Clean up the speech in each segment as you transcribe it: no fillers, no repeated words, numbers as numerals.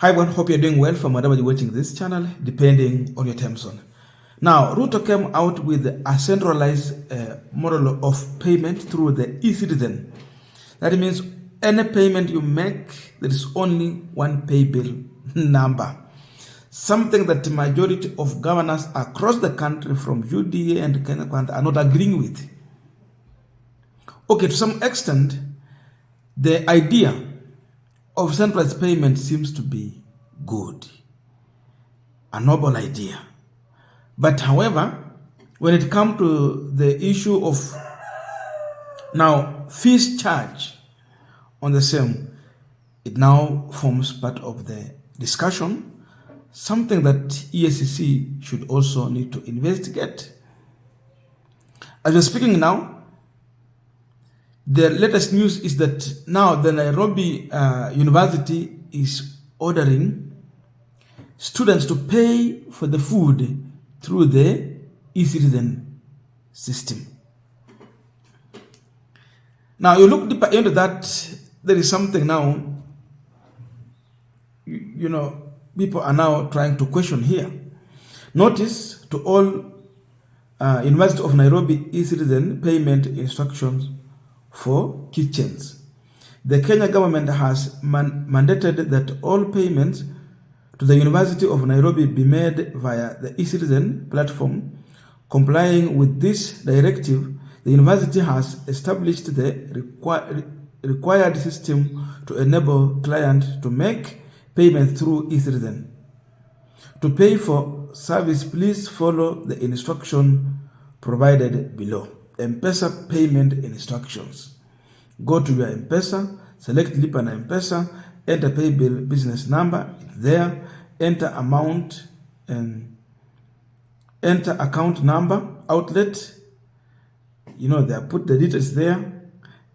Hi everyone, hope you're doing well from wherever you're watching this channel, depending on your time zone. Now, Ruto came out with a centralized model of payment through the e-citizen. That means any payment you make, there is only one pay bill number. Something that the majority of governors across the country from UDA and Kenya are not agreeing with. Okay, to some extent, the idea of centralized payment seems to be good, a noble idea. But however, when it comes to the issue of now fees charge on the same, it now forms part of the discussion, something that EACC should also need to investigate. As we're speaking now, the latest news is that now the Nairobi University is ordering students to pay for the food through the e-citizen system. Now you look deeper into that, there is something now, you know, people are now trying to question here. Notice to all University of Nairobi e-citizen payment instructions for kitchens. The Kenya government has mandated that all payments to the University of Nairobi be made via the e-citizen platform. Complying with this directive, the university has established the required system to enable clients to make payments through e-citizen. To pay for service, please follow the instruction provided below. M-Pesa payment instructions. Go to your M-Pesa, select Lipa na M-Pesa, enter pay bill business number, it's there, enter amount and enter account number, outlet, you know, they put the details there,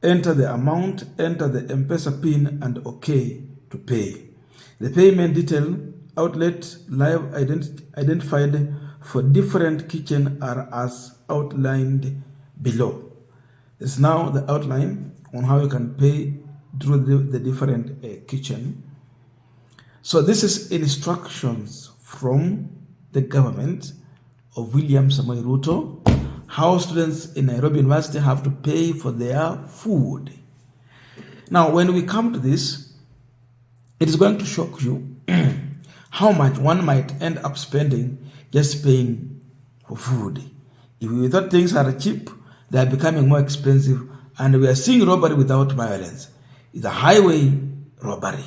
enter the amount, enter the M-Pesa PIN and OK to pay. The payment detail, outlet, live identified for different kitchen are as outlined below. It's now the outline on how you can pay through the different kitchen. So this is instructions from the government of William Samoei Ruto, how students in Nairobi University have to pay for their food. Now, when we come to this, it is going to shock you how much one might end up spending just paying for food. If we thought things are cheap, they are becoming more expensive, and we are seeing robbery without violence. It's a highway robbery.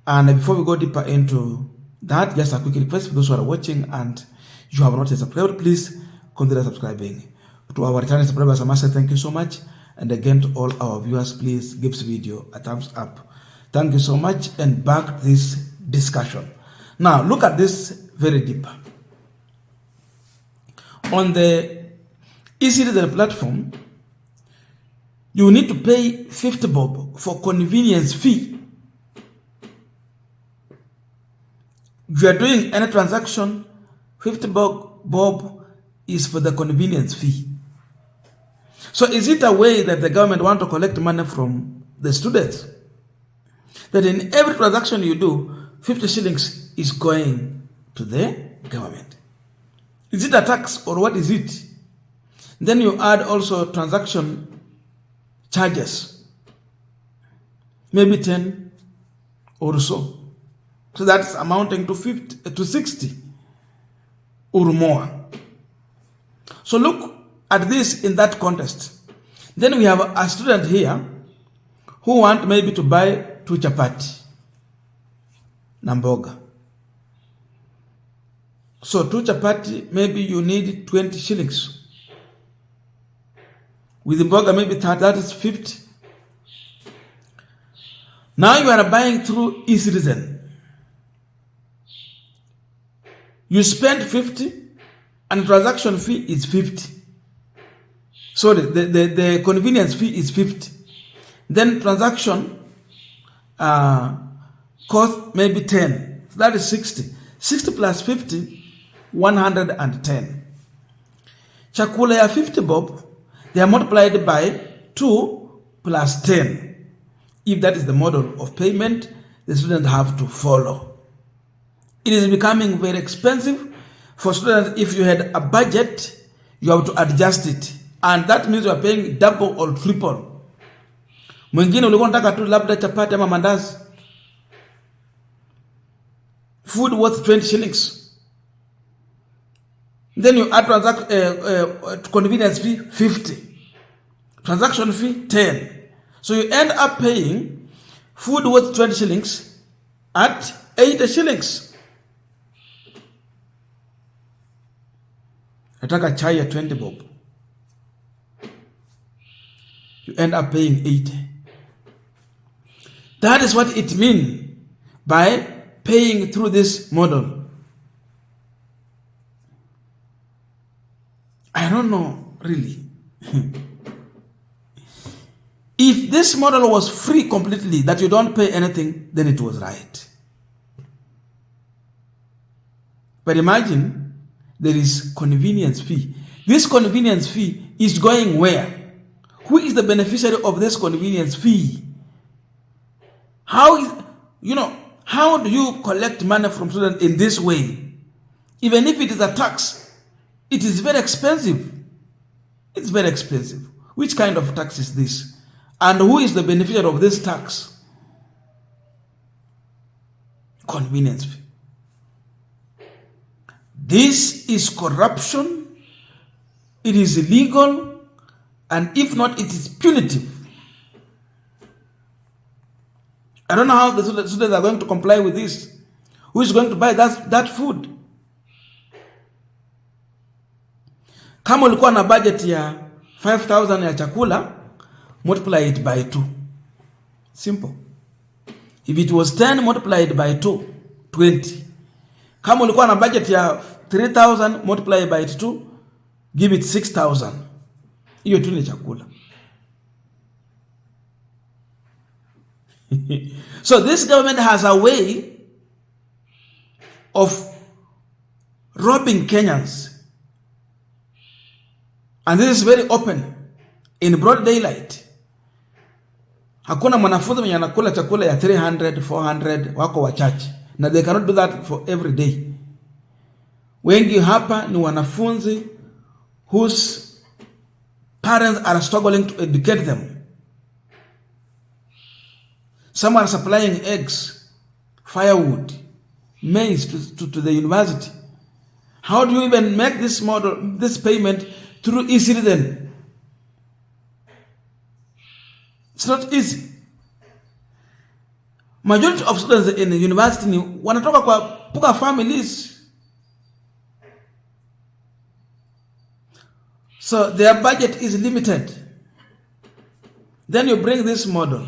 And before we go deeper into that, just a quick request for those who are watching and you have not yet subscribed, please consider subscribing. To our returning subscribers, I must say thank you so much. And again, to all our viewers, please give this video a thumbs up. Thank you so much, and back to this discussion. Now, look at this very deep. On the e-citizen platform, you need to pay 50 bob for convenience fee. You are doing any transaction, 50 bob is for the convenience fee. So is it a way that the government want to collect money from the students? That in every transaction you do, 50 shillings is going to the government. Is it a tax or what is it? Then you add also transaction charges, maybe 10 or so. So that's amounting to 50 to 60 or more. So look at this in that context. Then we have a student here who want maybe to buy 2 chapati na mboga. So 2 chapati, maybe you need 20 shillings. With the mboga, maybe that is 50. Now you are buying through e-citizen. You spend 50 and transaction fee is 50. Sorry, the convenience fee is 50. Then transaction cost maybe 10. So that is 60. 60 plus 50, 110. Chakula ya 50 bob, they are multiplied by 2 plus 10. If that is the model of payment, the students have to follow. It is becoming very expensive for students. If you had a budget, you have to adjust it. And that means you are paying double or triple. Mwingine ulikuwa unataka tu labda chapati ama mandazi. Food worth 20 shillings. Then you add convenience fee 50. Transaction fee 10. So you end up paying food worth 20 shillings at 80 shillings. Nataka chai ya 20 bob. You end up paying 80. That is what it means by paying through this model. I don't know, really. If this model was free completely, that you don't pay anything, then it was right. But imagine there is convenience fee. This convenience fee is going where? Who is the beneficiary of this convenience fee? How do you collect money from students in this way? Even if it is a tax, it is very expensive. It's very expensive. Which kind of tax is this? And who is the beneficiary of this tax? Convenience fee. This is corruption. It is illegal. And if not, it is punitive. I don't know how the students are going to comply with this. Who is going to buy that food? Kama ulikuwa na budget ya 5,000 ya chakula, multiply it by 2. Simple. If it was 10, multiply it by 2, 20. Kama ulikuwa na budget ya 3,000, multiply by 2, give it 6,000. Hiyo tu ni chakula. So this government has a way of robbing Kenyans. And this is very open, in broad daylight. Hakuna mwanafunzi mwenye anakula chakula ya 300, 400, wako wachache. Na they cannot do that for every day. Wengi hapa ni wanafunzi whose parents are struggling to educate them. Some are supplying eggs, firewood, maize to the university. How do you even make this model, this payment through e-citizen? It's not easy. Majority of students in the university ni wanatoka kwa poor families. So their budget is limited. Then you bring this model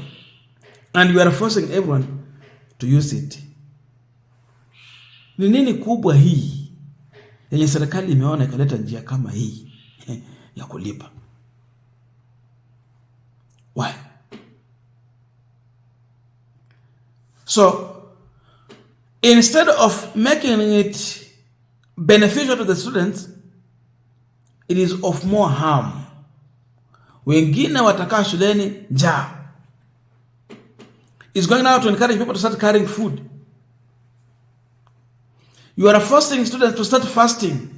and you are forcing everyone to use it. Ni nini kubwa hii yenye serikali imeona ikaleta njia kama hii ya kulipa? Why? So instead of making it beneficial to the students, it is of more harm. Wengine watakaa shuleni njaa. It's going now to encourage people to start carrying food. You are forcing students to start fasting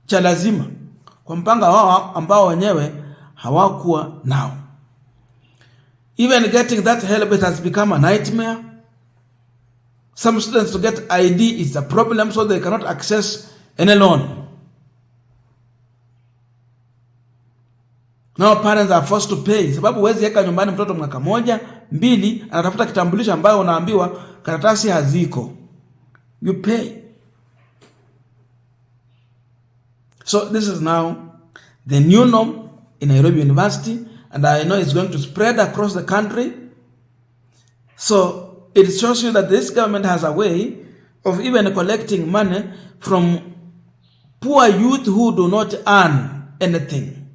cha lazima kwa mpanga wao ambao wenyewe hawakuwa nao. Even getting that help has become a nightmare. Some students to get ID is a problem, so they cannot access any loan. Now parents are forced to pay. Sababu huwezi weka nyumbani mtoto mwaka moja, 2, anatafuta kitambulisho ambayo unaambiwa karatasi haziko. You pay. So this is now the new norm in Nairobi University, and I know it's going to spread across the country. So it shows you that this government has a way of even collecting money from poor youth who do not earn anything.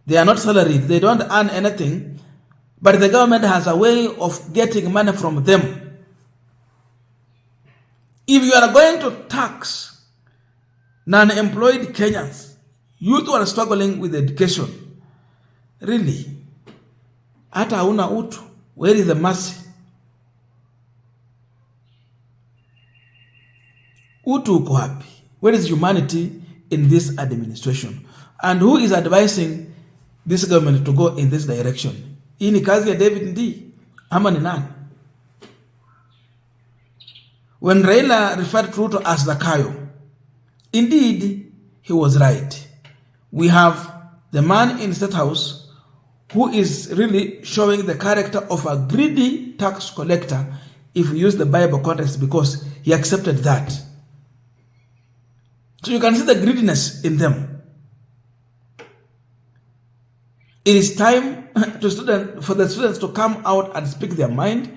They are not salaried, they don't earn anything, but the government has a way of getting money from them. If you are going to tax non-employed Kenyans, youth who are struggling with education, really, hata hauna utu, where is the mercy? Utu uko wapi? Where is humanity in this administration? And who is advising this government to go in this direction? Hii ni kazi ya David Ndii ama ni nani? When Raila referred to Ruto as the Kayo, indeed, he was right. We have the man in State House who is really showing the character of a greedy tax collector, if we use the Bible context, because he accepted that. So you can see the greediness in them. It is time for the students to come out and speak their mind,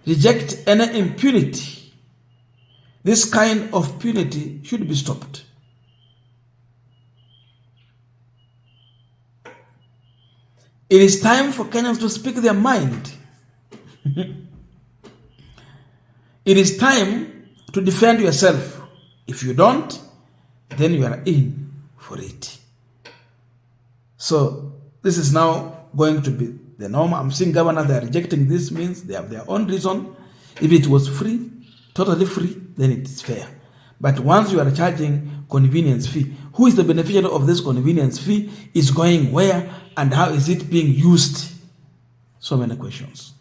reject any impunity. This kind of punity should be stopped. It is time for Kenyans to speak their mind. It is time to defend yourself. If you don't, then you are in for it. So this is now going to be the norm. I'm seeing governors, they are rejecting this, means they have their own reason. If it was free, totally free, then it is fair. But once you are charging convenience fee, who is the beneficiary of this convenience fee? Is going where, and how is it being used? So many questions.